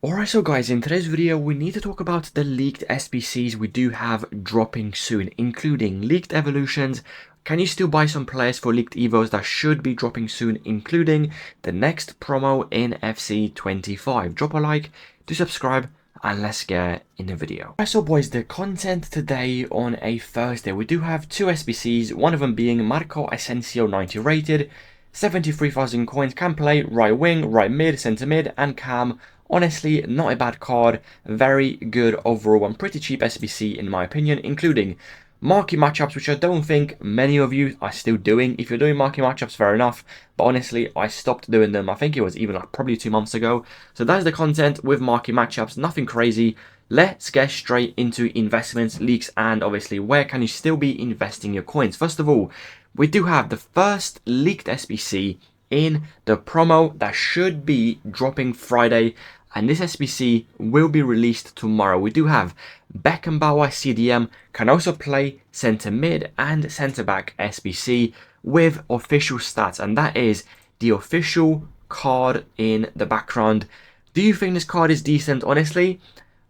Alright, so guys, in today's video, we need to talk about the leaked SBCs we do have dropping soon, including leaked evolutions. Can you still buy some players for leaked EVOs that should be dropping soon, including the next promo in FC25? Drop a like, do subscribe, and let's get in the video. Alright, so boys, the content today on a Thursday, we do have two SBCs, one of them being Marco Asensio 90 rated, 73,000 coins, can play right wing, right mid, centre mid, and cam. Honestly, not a bad card, very good overall and pretty cheap SBC in my opinion, including marquee matchups, which I don't think many of you are still doing. If you're doing marquee matchups, fair enough, but honestly, I stopped doing them. I think it was even like probably 2 months ago. So that's the content with marquee matchups, nothing crazy. Let's get straight into investments, leaks, and obviously where can you still be investing your coins. First of all, we do have the first leaked SBC in the promo that should be dropping Friday, and this SBC will be released tomorrow. We do have Beckham CDM, can also play centre mid and centre back SBC with official stats, and that is the official card in the background. Do you think this card is decent? Honestly,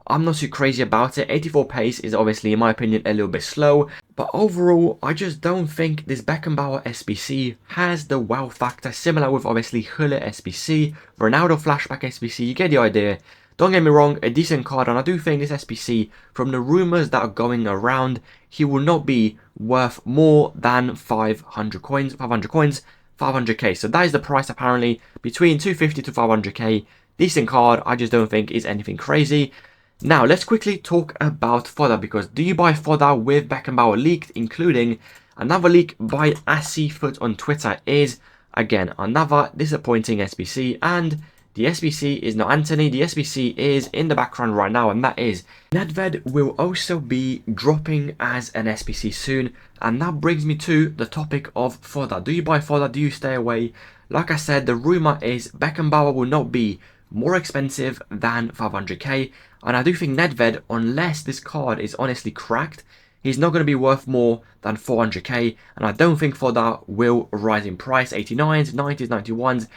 I'm not too crazy about it. 84 pace is obviously, in my opinion, a little bit slow. But overall, I just don't think this Beckham SBC has the wow factor. Similar with obviously Huller SBC, Ronaldo Flashback SBC. You get the idea. Don't get me wrong, a decent card. And I do think this SBC, from the rumours that are going around, he will not be worth more than 500 coins. 500k. So that is the price apparently. Between 250 to 500k. Decent card. I just don't think is anything crazy. Now, let's quickly talk about Fodder, because do you buy Fodder with Beckham leaked, including another leak by ASIFoot on Twitter is, again, another disappointing SBC, and the SBC is not Anthony, the SBC is in the background right now, and that is Nedved will also be dropping as an SBC soon, and that brings me to the topic of Fodder. Do you buy Fodder? Do you stay away? Like I said, the rumour is Beckham will not be more expensive than 500k, and I do think Nedved, unless this card is honestly cracked, he's not going to be worth more than 400k, and I don't think Fodder will rise in price. 89s, 90s, 91s,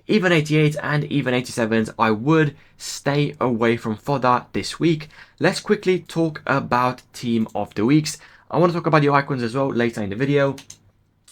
even 88s and even 87s, I would stay away from Fodder this week. Let's quickly talk about Team of the Weeks. I want to talk about the icons as well later in the video.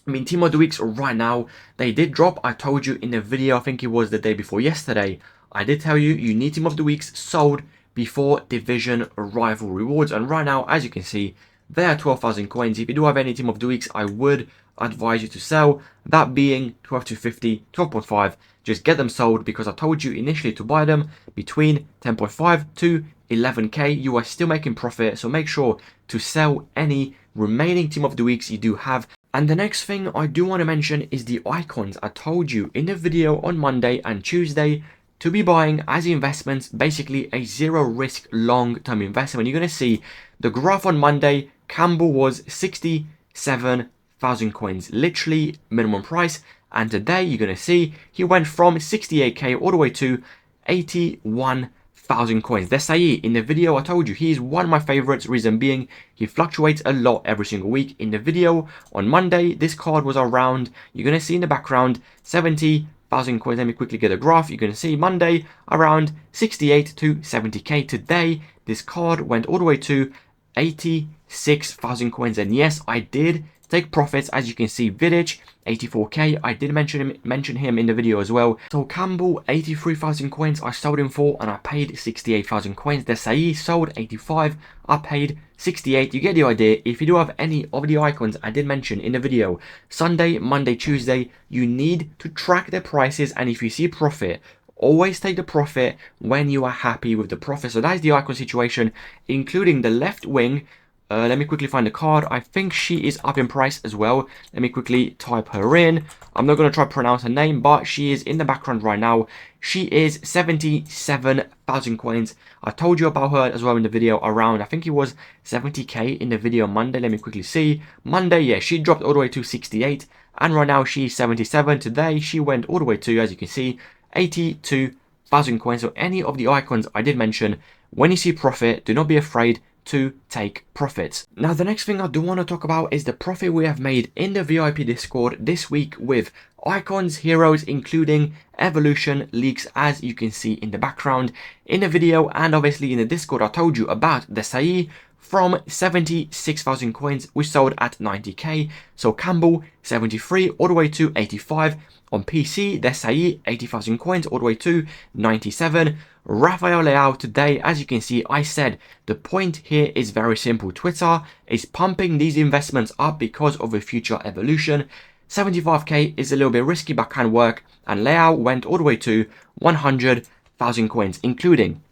I mean, Team of the Weeks right now, they did drop. I told you in the video, I think it was the day before yesterday, I did tell you, you need Team of the Weeks sold before Division Rival rewards. And right now, as you can see, they are 12,000 coins. If you do have any Team of the Weeks, I would advise you to sell. That being 12.250, 12.5. Just get them sold, because I told you initially to buy them between 10.5 to 11k. You are still making profit, so make sure to sell any remaining Team of the Weeks you do have. And the next thing I do want to mention is the icons. I told you in the video on Monday and Tuesday to be buying as investments, basically a zero risk long-term investment. You're going to see the graph on Monday, Campbell was 67,000 coins, literally minimum price. And today you're going to see he went from 68k all the way to 81,000 coins. Desai, in the video I told you, he's one of my favorites, reason being he fluctuates a lot every single week. In the video on Monday, this card was around, you're going to see in the background, 70,000 coins. Let me quickly get a graph. You're going to see Monday around 68 to 70k. Today, this card went all the way to 86,000 coins. And yes, I did take profits. As you can see, Vidic 84k. I did mention him in the video as well. So Campbell 83,000 coins I sold him for, and I paid 68,000 coins. Desai sold 85. I paid 68. You get the idea. If you do have any of the icons I did mention in the video, Sunday, Monday, Tuesday, you need to track their prices, and if you see profit, always take the profit when you are happy with the profit. So that is the icon situation, including the left wing. Let me quickly find the card. I think she is up in price as well. Let me quickly type her in. I'm not going to try to pronounce her name, but she is in the background right now. She is 77,000 coins. I told you about her as well in the video around, I think it was 70k in the video Monday. Let me quickly see. Monday, yeah, she dropped all the way to 68. And right now she's 77. Today, she went all the way to, as you can see, 82,000 coins. So any of the icons I did mention, when you see profit, do not be afraid to take profits. Now, the next thing I do want to talk about is the profit we have made in the VIP Discord this week with icons, heroes, including evolution leaks, as you can see in the background. In the video and obviously in the Discord, I told you about the Saï from 76,000 coins we sold at 90k. So Campbell 73 all the way to 85. On PC, the Saï 80,000 coins all the way to 97. Rafael Leao today, as you can see, I said the point here is very simple. Twitter is pumping these investments up because of a future evolution. 75k is a little bit risky but can work, and Leao went all the way to 100,000 coins, including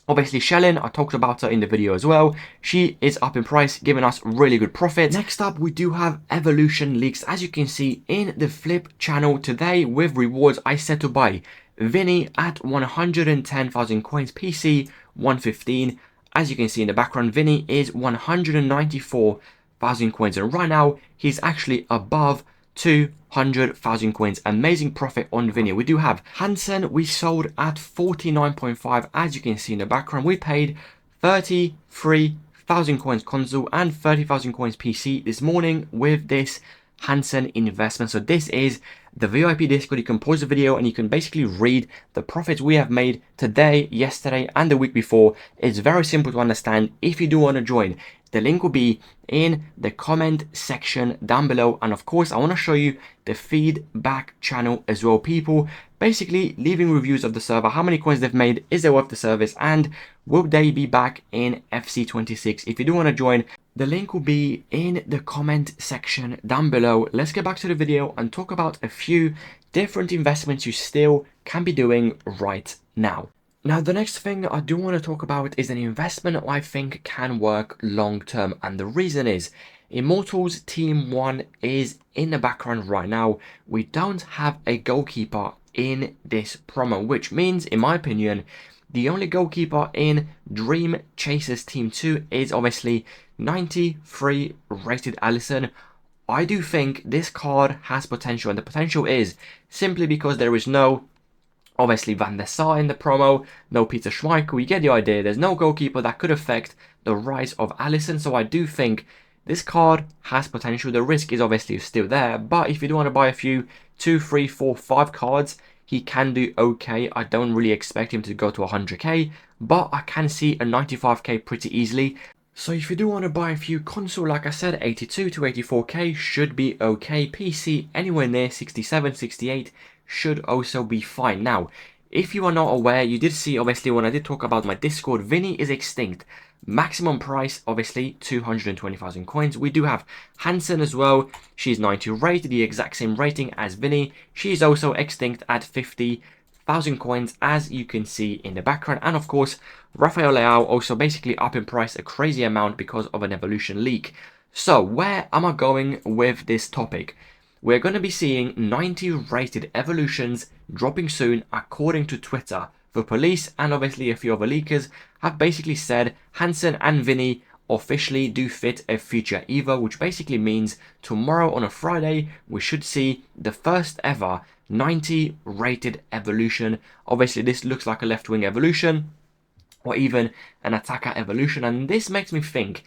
obviously Shellin. I talked about her in the video as well. She is up in price, giving us really good profit. Next up, we do have evolution leaks, as you can see in the Flip channel today. With rewards, I said to buy Vinny at 110,000 coins, PC 115. As you can see in the background, Vinny is 194,000 coins, and right now he's actually above 200,000 coins. Amazing profit on Vinny. We do have Hansen. We sold at 49.5. As you can see in the background, we paid 33,000 coins console and 30,000 coins PC this morning with this Hansen investment. So this is the VIP Discord. You can pause the video and you can basically read the profits we have made today, yesterday, and the week before. It's very simple to understand. If you do want to join, the link will be in the comment section down below. And of course, I want to show you the feedback channel as well. People basically leaving reviews of the server, how many coins they've made, is it worth the service, and will they be back in FC26. If you do want to join, the link will be in the comment section down below. Let's get back to the video and talk about a few different investments you still can be doing right now. Now, the next thing I do want to talk about is an investment I think can work long term. And the reason is Immortals Team 1 is in the background right now. We don't have a goalkeeper in this promo, which means, in my opinion, the only goalkeeper in Dream Chasers Team 2 is obviously 93 rated Alisson. I do think this card has potential, and the potential is simply because there is no obviously Van der Sar in the promo, no Peter Schmeichel. You get the idea. There's no goalkeeper that could affect the rise of Alisson. So I do think this card has potential. The risk is obviously still there, but if you do want to buy a few 2, 3, 4, 5 cards, he can do okay. I don't really expect him to go to 100k, but I can see a 95k pretty easily. So if you do want to buy a few console, like I said, 82 to 84k should be okay. PC anywhere near 67, 68 should also be fine. Now, if you are not aware, you did see obviously when I did talk about my Discord, Vinny is extinct. Maximum price obviously 220,000 coins. We do have Hansen as well. She's 90 rated, the exact same rating as Vinny. She's also extinct at 50,000 coins, as you can see in the background. And of course, Rafael Leao also basically up in price a crazy amount because of an evolution leak. So where am I going with this topic? We're going to be seeing 90 rated evolutions dropping soon, according to Twitter. The police and obviously a few other leakers have basically said Hansen and Vinny officially do fit a future EVO, which basically means tomorrow on a Friday we should see the first ever 90 rated evolution. Obviously this looks like a left wing evolution or even an attacker evolution, and this makes me think,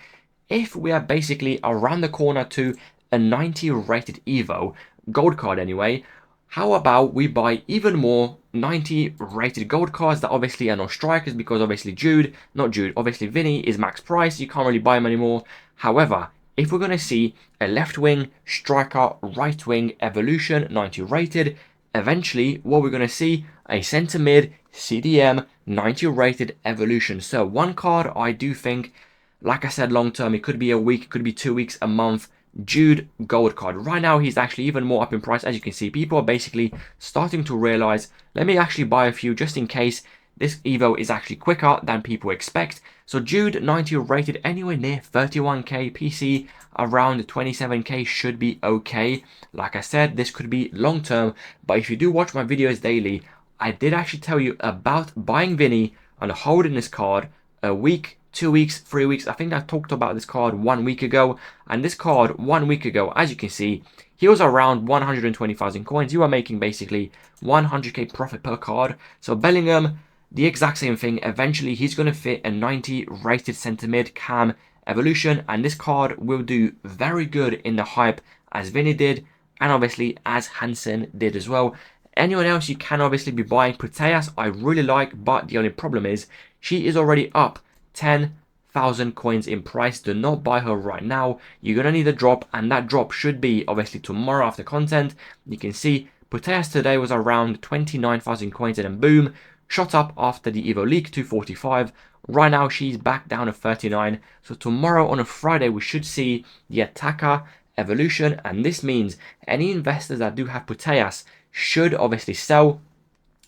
if we are basically around the corner to a 90 rated EVO, gold card anyway, how about we buy even more 90 rated gold cards that obviously are not strikers, because obviously obviously Vinny is max price, you can't really buy him anymore. However, if we're going to see a left wing striker, right wing evolution 90 rated, eventually what we're going to see, a centre mid CDM 90 rated evolution. So one card I do think, like I said, long term, it could be a week, it could be 2 weeks, a month. Jude gold card. Right now he's actually even more up in price. As you can see, people are basically starting to realize, let me actually buy a few just in case this EVO is actually quicker than people expect. So Jude 90 rated anywhere near 31k, PC around 27k should be okay. Like I said, this could be long term, but if you do watch my videos daily, I did actually tell you about buying Vinny and holding this card a week, 2 weeks, 3 weeks. I think I talked about this card 1 week ago, and this card 1 week ago, as you can see, he was around 120,000 coins. You are making basically 100k profit per card. So Bellingham, the exact same thing. Eventually he's going to fit a 90 rated centre mid cam evolution, and this card will do very good in the hype as Vinny did, and obviously as Hansen did as well. Anyone else you can obviously be buying. Putellas I really like, but the only problem is she is already up 10,000 coins in price. Do not buy her right now. You're going to need a drop, and that drop should be obviously tomorrow after content. You can see Putellas today was around 29,000 coins, and then boom, shot up after the EVO leak to 45. Right now she's back down to 39. So tomorrow on a Friday we should see the attacker evolution, and this means any investors that do have Putellas should obviously sell.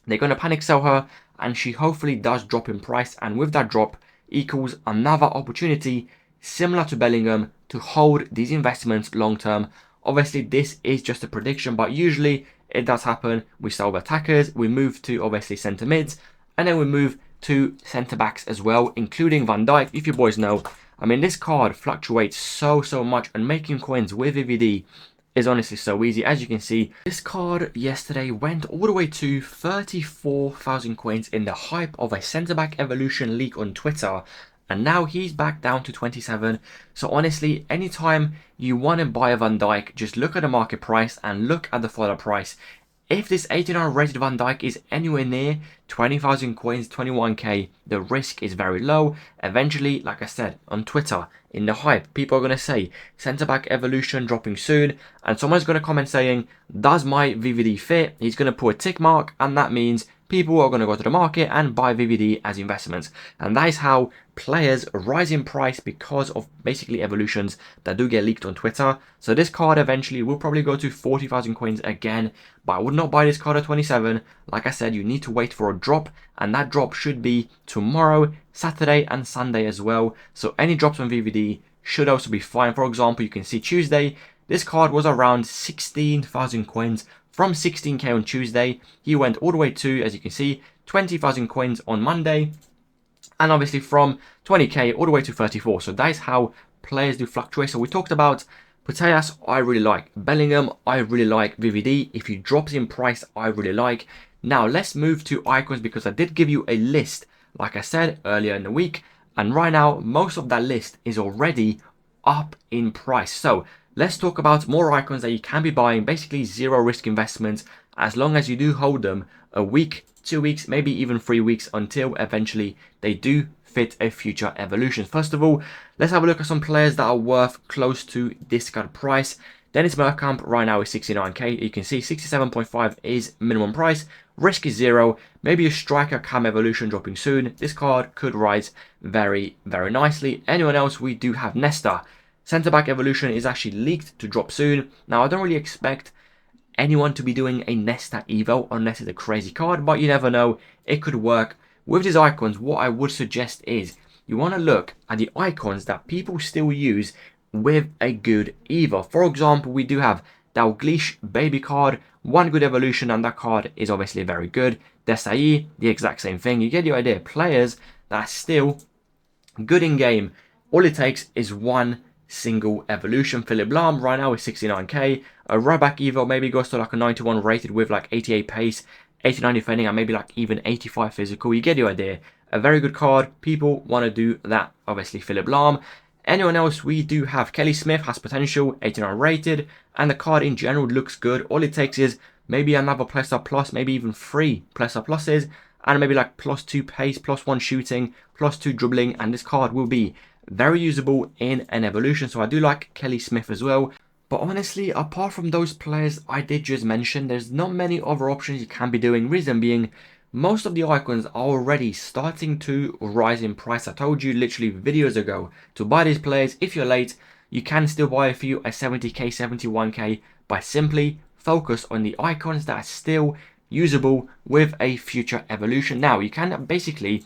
They're going to panic sell her, and she hopefully does drop in price, and with that drop equals another opportunity similar to Bellingham to hold these investments long term. Obviously this is just a prediction, but usually it does happen. We sell the attackers, we move to obviously centre mids, and then we move to centre backs as well, including Van Dijk. If you boys know, I mean, this card fluctuates so much, and making coins with VVD is honestly so easy. As you can see, this card yesterday went all the way to 34,000 coins in the hype of a centre back evolution leak on Twitter, and now he's back down to 27. So honestly, anytime you want to buy a Van Dijk, just look at the market price and look at the Fodder price. If this 89 rated Van Dijk is anywhere near 20,000 coins, 21k, the risk is very low. Eventually, like I said, on Twitter, in the hype, people are going to say, centre-back evolution dropping soon, and someone's going to comment saying, does my VVD fit? He's going to put a tick mark, and that means people are going to go to the market and buy VVD as investments. And that is how players rise in price because of basically evolutions that do get leaked on Twitter. So this card eventually will probably go to 40,000 coins again, but I would not buy this card at 27. Like I said, you need to wait for a drop, and that drop should be tomorrow, Saturday and Sunday as well. So any drops on VVD should also be fine. For example, you can see Tuesday, this card was around 16,000 coins. From 16k on Tuesday, he went all the way to, as you can see, 20,000 coins on Monday, and obviously from 20k all the way to 34. So that is how players do fluctuate. So we talked about Putellas, I really like. Bellingham, I really like. VVD, if he drops in price, I really like. Now let's move to icons, because I did give you a list, like I said earlier in the week, and right now most of that list is already up in price. So let's talk about more icons that you can be buying, basically zero risk investments, as long as you do hold them a week, 2 weeks, maybe even 3 weeks, until eventually they do fit a future evolution. First of all, let's have a look at some players that are worth close to this kind of price. Dennis Bergkamp right now is 69k. You can see 67.5 is minimum price. Risk is 0. Maybe a striker cam evolution dropping soon. This card could rise very nicely. Anyone else? We do have Nesta. Centre-back evolution is actually leaked to drop soon. Now, I don't really expect anyone to be doing a Nesta EVO unless it's a crazy card, but you never know. It could work. With these icons, what I would suggest is you want to look at the icons that people still use with a good EVO. For example, we do have Dalglish baby card, one good evolution, and that card is obviously very good. Desai, the exact same thing. You get the idea. Players that are still good in game. All it takes is one single evolution. Philip Lahm right now is 69k. A right back EVO maybe goes to like a 91 rated with like 88 pace, 89 defending, and maybe like even 85 physical. You get the idea. A very good card. People want to do that. Obviously Philip Lahm. Anyone else? We do have Kelly Smith, has potential, 89 rated, and the card in general looks good. All it takes is maybe another ++, maybe even 3 ++s, and maybe like +2 pace, +1 shooting, +2 dribbling, and this card will be very usable in an evolution. So I do like Kelly Smith as well. But honestly, apart from those players I did just mention, there's not many other options you can be doing. Reason being, most of the icons are already starting to rise in price. I told you literally videos ago to buy these players. If you're late, you can still buy a few at 70k, 71k, but simply focus on the icons that are still usable with a future evolution. Now, you can basically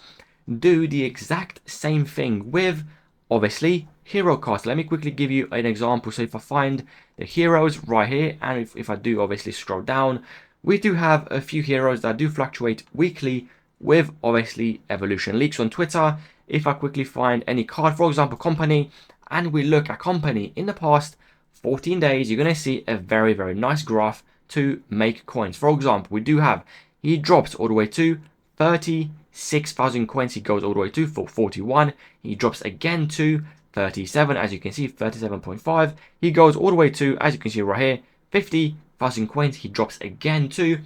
do the exact same thing with, obviously, hero cards. Let me quickly give you an example. So if I find the heroes right here, and if I do obviously scroll down, we do have a few heroes that do fluctuate weekly with obviously evolution leaks on Twitter. If I quickly find any card, for example, Company, and we look at Company in the past 14 days, you're going to see a very nice graph to make coins. For example, we do have, he drops all the way to 36,000 coins. He goes all the way to 41. He drops again to 37, as you can see, 37.5. He goes all the way to, as you can see right here, 50,000 coins, he drops again to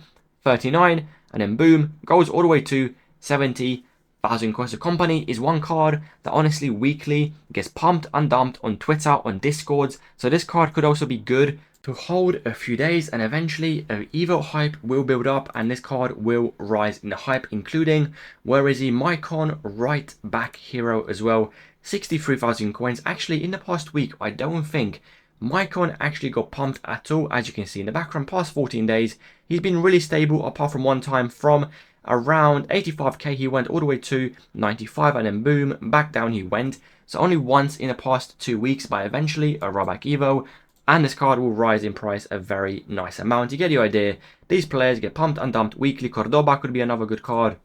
39, and then boom, goes all the way to 70,000 coins. The company is one card that honestly weekly gets pumped and dumped on Twitter, on Discords, so this card could also be good to hold a few days, and eventually EVO hype will build up and this card will rise in the hype, including, where is he, Mycon right back hero as well, 63,000 coins. Actually, in the past week, I don't think Mycon actually got pumped at all. As you can see in the background, past 14 days, he's been really stable apart from one time. From around 85k, he went all the way to 95, and then boom, back down he went. So only once in the past 2 weeks, but eventually a right back EVO, and this card will rise in price a very nice amount. You get the idea. These players get pumped and dumped weekly. Cordoba could be another good card.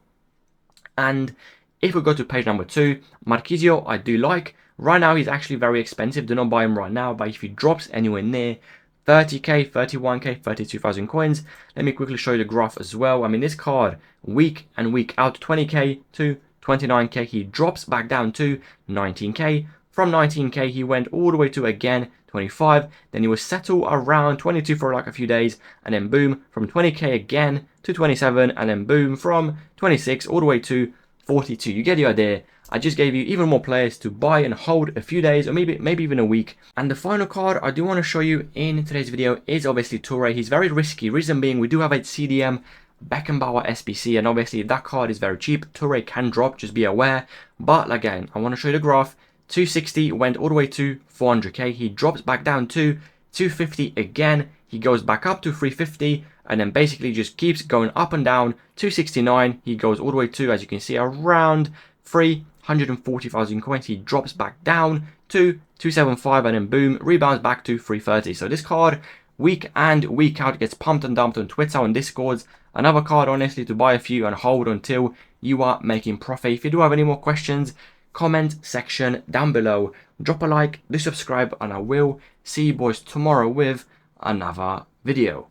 And if we go to page number 2, Marquisio I do like. Right now he's actually very expensive. Do not buy him right now, but if he drops anywhere near 30k, 31k, 32,000 coins, let me quickly show you the graph as well. I mean, this card week and week out, 20k to 29k, he drops back down to 19k. From 19k he went all the way to again 25, then he was settled around 22 for like a few days, and then boom, from 20k again to 27, and then boom, from 26 all the way to 42. You get the idea. I just gave you even more players to buy and hold a few days, or maybe even a week. And the final card I do want to show you in today's video is obviously Toure. He's very risky, reason being we do have a CDM Beckham SBC, and obviously that card is very cheap. Toure can drop, just be aware. But again, I want to show you the graph. 260 went all the way to 400k, he drops back down to 250 again, he goes back up to 350, and then basically just keeps going up and down. 269, he goes all the way to, as you can see, around 340,000 coins, he drops back down to 275, and then boom, rebounds back to 330. So this card, week and week out, gets pumped and dumped on Twitter, on Discords. Another card, honestly, to buy a few and hold until you are making profit. If you do have any more questions, comment section down below, drop a like, do subscribe, and I will see you boys tomorrow with another video.